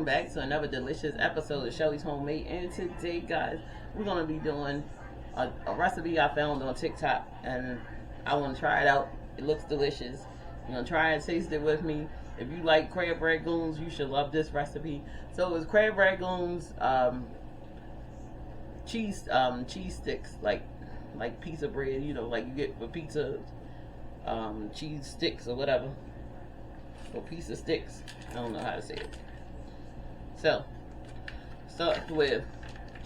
welcome back to another delicious episode of Shelly's Homemade. And today, guys, we're going to be doing a recipe I found on TikTok, and I want to try it out. It looks delicious. You're going to try and taste it with me. If you like crab rangoons, you should love this recipe. So it's crab rangoons, cheese sticks, like piece of bread, you know, like you get for pizza, cheese sticks or whatever, or piece of sticks. I don't know how to say it. So,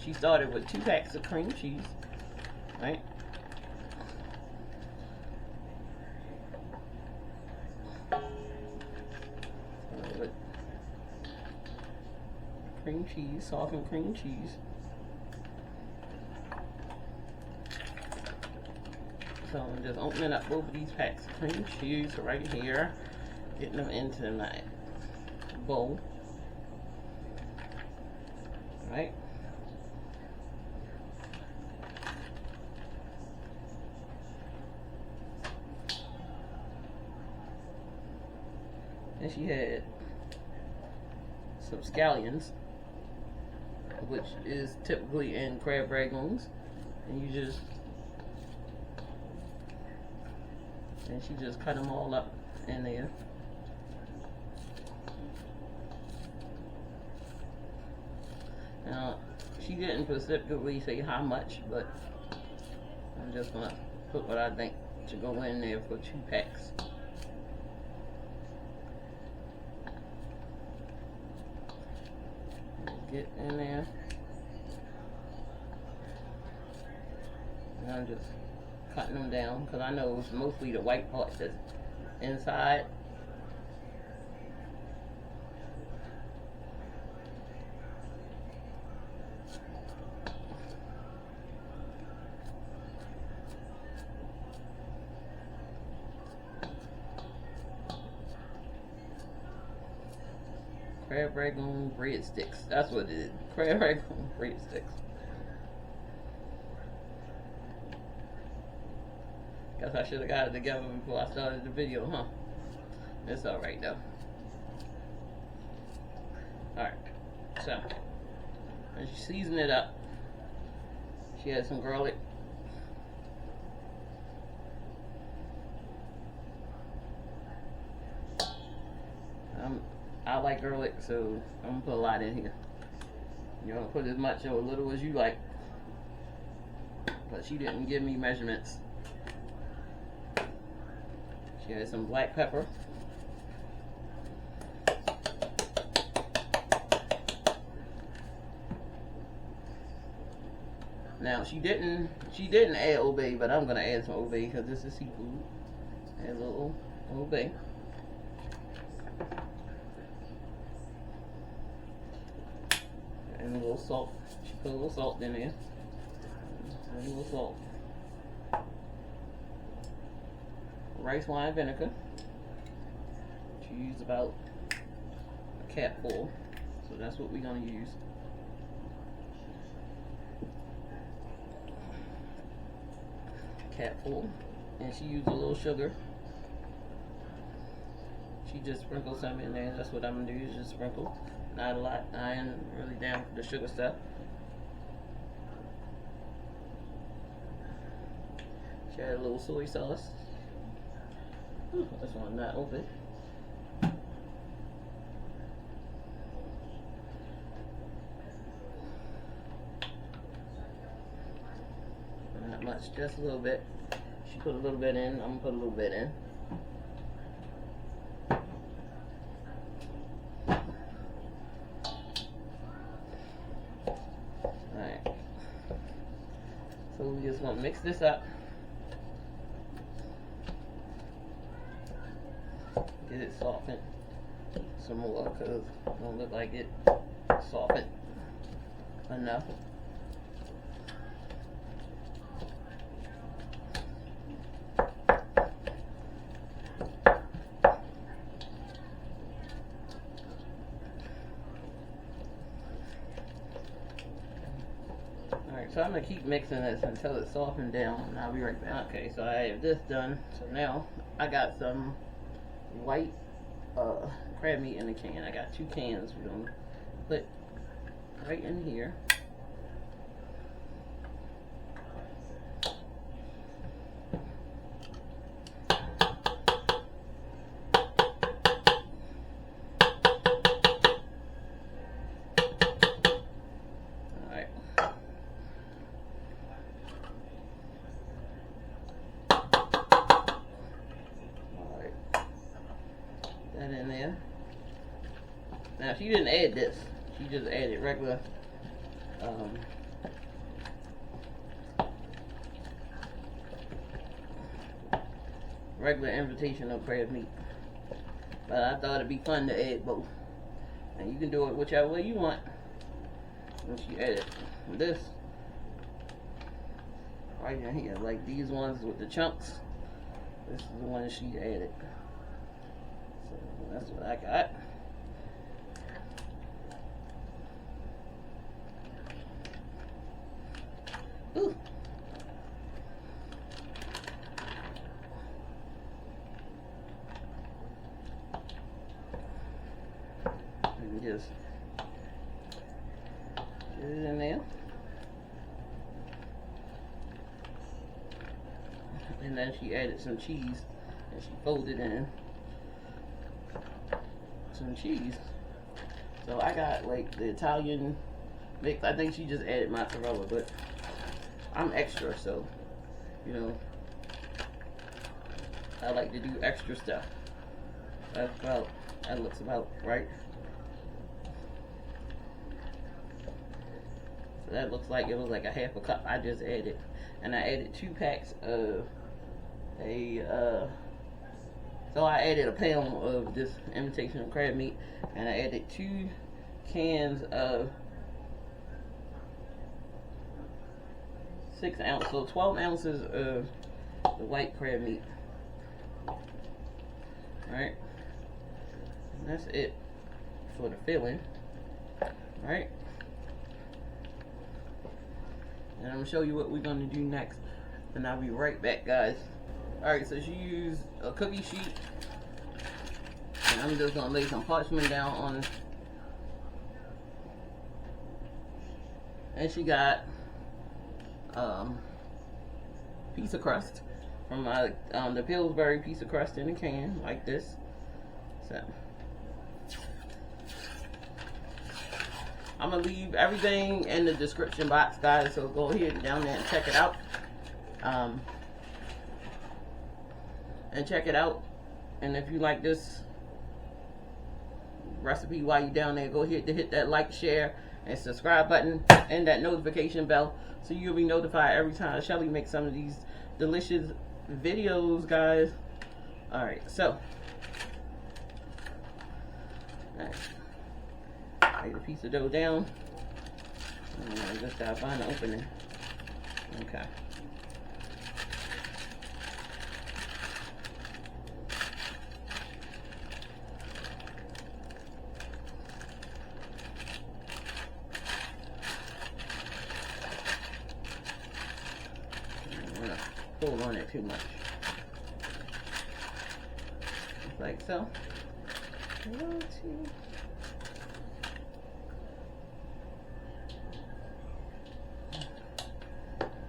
she started with 2 packs of cream cheese, right? With cream cheese, softened cream cheese. So I'm just opening up both of these packs of cream cheese right here, getting them into my bowl. Right. And she had some scallions, which is typically in crab rangoons, and she just cut them all up in there. Now, she didn't specifically say how much, but I'm just gonna put what I think should go in there for 2 packs. Get in there. And I'm just cutting them down because I know it's mostly the white part that's inside. Crab rangoon breadsticks. That's what it is. Crab rangoon breadsticks. Guess I should have got it together before I started the video, huh? It's alright though. Alright. So, and she seasoned it up. She had some garlic. I like garlic, so I'm gonna put a lot in here. You're gonna put as much or as little as you like. But she didn't give me measurements. She had some black pepper. Now she didn't add Old Bay, but I'm gonna add some Old Bay because this is seafood. Add a little Old Bay. And a little salt. She put a little salt in there. A little salt. Rice wine vinegar. She used about a capful, so that's what we're gonna use. Capful, and she used a little sugar. She just sprinkled some in there. That's what I'm gonna do. Is just sprinkle, not a lot. I ain't really down for the sugar stuff. She had a little soy sauce. Ooh, this one not open. Not much, just a little bit. She put a little bit in. I'm gonna put a little bit in. Alright. So we just want to mix this up. Get it softened some more because it don't look like it softened enough. Alright, so I'm going to keep mixing this until it's softened down, and I'll be right back. Okay, so I have this done. So now I got some white crab meat in the can. I got 2 cans. We're going to put right in here. That in there. Now she didn't add this. She just added regular regular invitational crab meat. But I thought it'd be fun to add both. And you can do it whichever way you want. And she added this right in here, like these ones with the chunks. This is the one she added. So that's what I got. Ooh. And just get it in there. And then she added some cheese, and she folded in some cheese. So I got like the Italian mix. I think she just added mozzarella, but I'm extra, so you know I like to do extra stuff. That looks about right. So that looks like it was like a half a cup I just added, and I added 2 packs of so I added a pound of this imitational crab meat, and I added 2 cans of 6 ounce, so 12 ounces of the white crab meat. Alright, and that's it for the filling. Alright, and I'm going to show you what we're going to do next, and I'll be right back, guys. Alright, so she used a cookie sheet, and I'm just going to lay some parchment down on it. And she got piece of crust from the Pillsbury piece of crust in a can, like this. So I'm going to leave everything in the description box, guys, so go ahead down there and check it out. And if you like this recipe while you're down there, go ahead to hit that like, share, and subscribe button and that notification bell so you'll be notified every time Shelly makes some of these delicious videos, guys. Alright, so lay the piece of dough down, and I just gotta find the opening. Okay. Pull on it too much, just like so. 1, 2.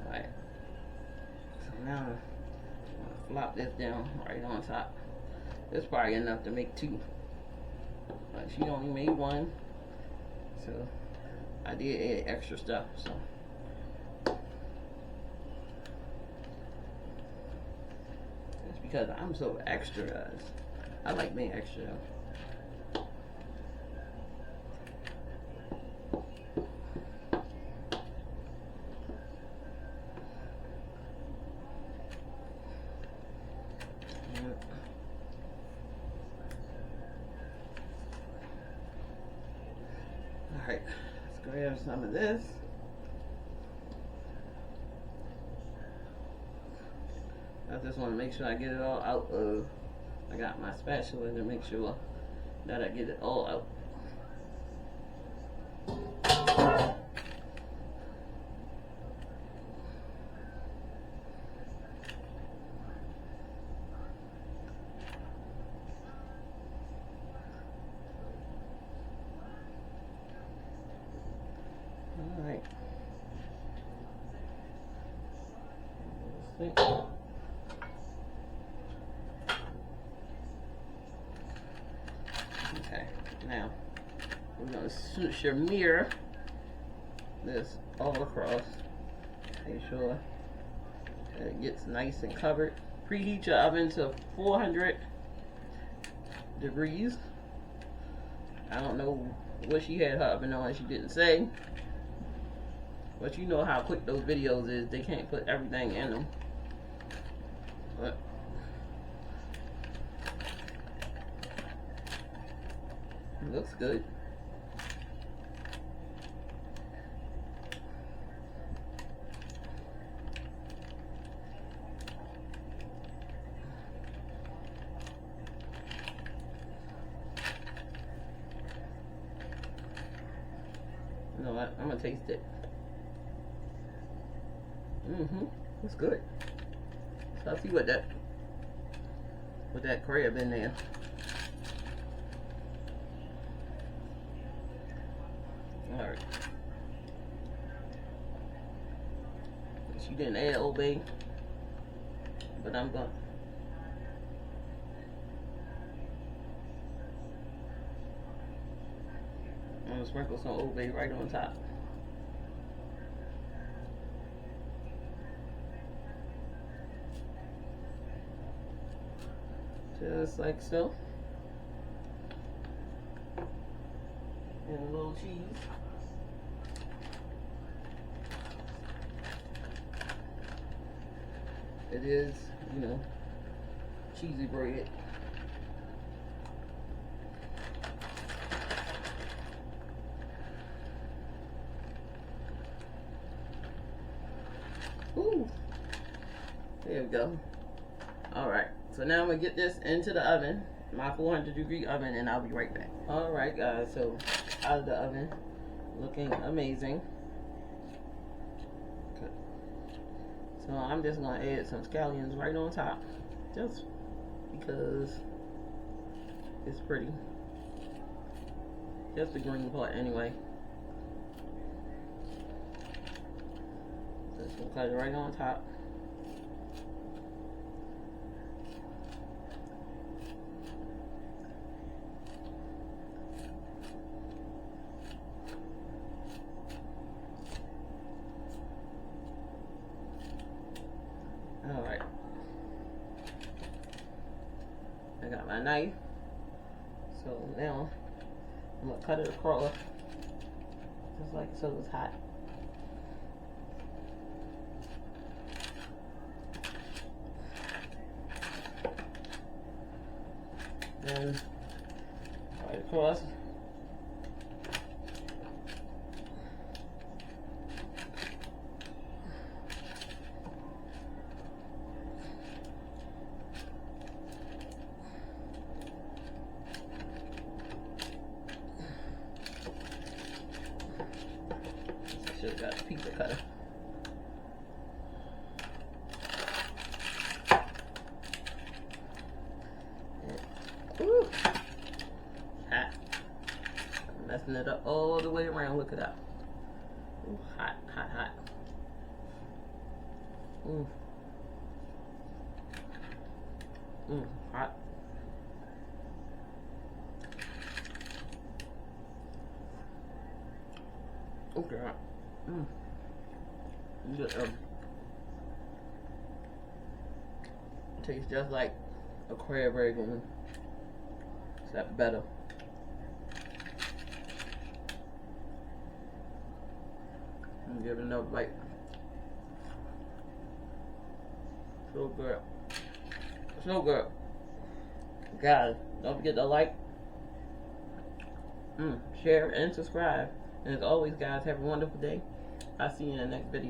Alright, so now I'm gonna flop this down right on top. It's probably enough to make 2, but she only made 1, so I did add extra stuff. So because I'm so extra, guys. I like being extra. Alright, let's grab some of this. I just want to make sure I get it all out of, I got my spatula to make sure that I get it all out. See? Okay, now we're gonna smear this all across. Make sure that it gets nice and covered. Preheat your oven to 400 degrees. I don't know what she had her oven on, she didn't say. But you know how quick those videos is. They can't put everything in them. But it looks good. You know what? I'm gonna taste it. It's good. So I see what that crab in there. All right. She didn't add Old Bay, but I'm gonna. I'm gonna sprinkle some Old Bay right on top. Just like so. And a little cheese. It is, you know, cheesy bread. Ooh. There we go. Alright. So now I'm going to get this into the oven, my 400-degree oven, and I'll be right back. Alright guys, so out of the oven, looking amazing. Okay. So I'm just going to add some scallions right on top, just because it's pretty. Just the green part anyway. Just going to cut it right on top. Alright, I got my knife, so now I'm going to cut it across, just like so it's hot. Then right across. Should have got a pizza cutter. Ooh. Hot. I'm messing it up all the way around. Look it up. Ooh, hot, hot, hot. Ooh. Hot. Okay. Tastes just like a crab Rangoon, except better. Give it another bite. So good. So good. Guys, don't forget to like, share, and subscribe. And as always, guys, have a wonderful day. I'll see you in the next video.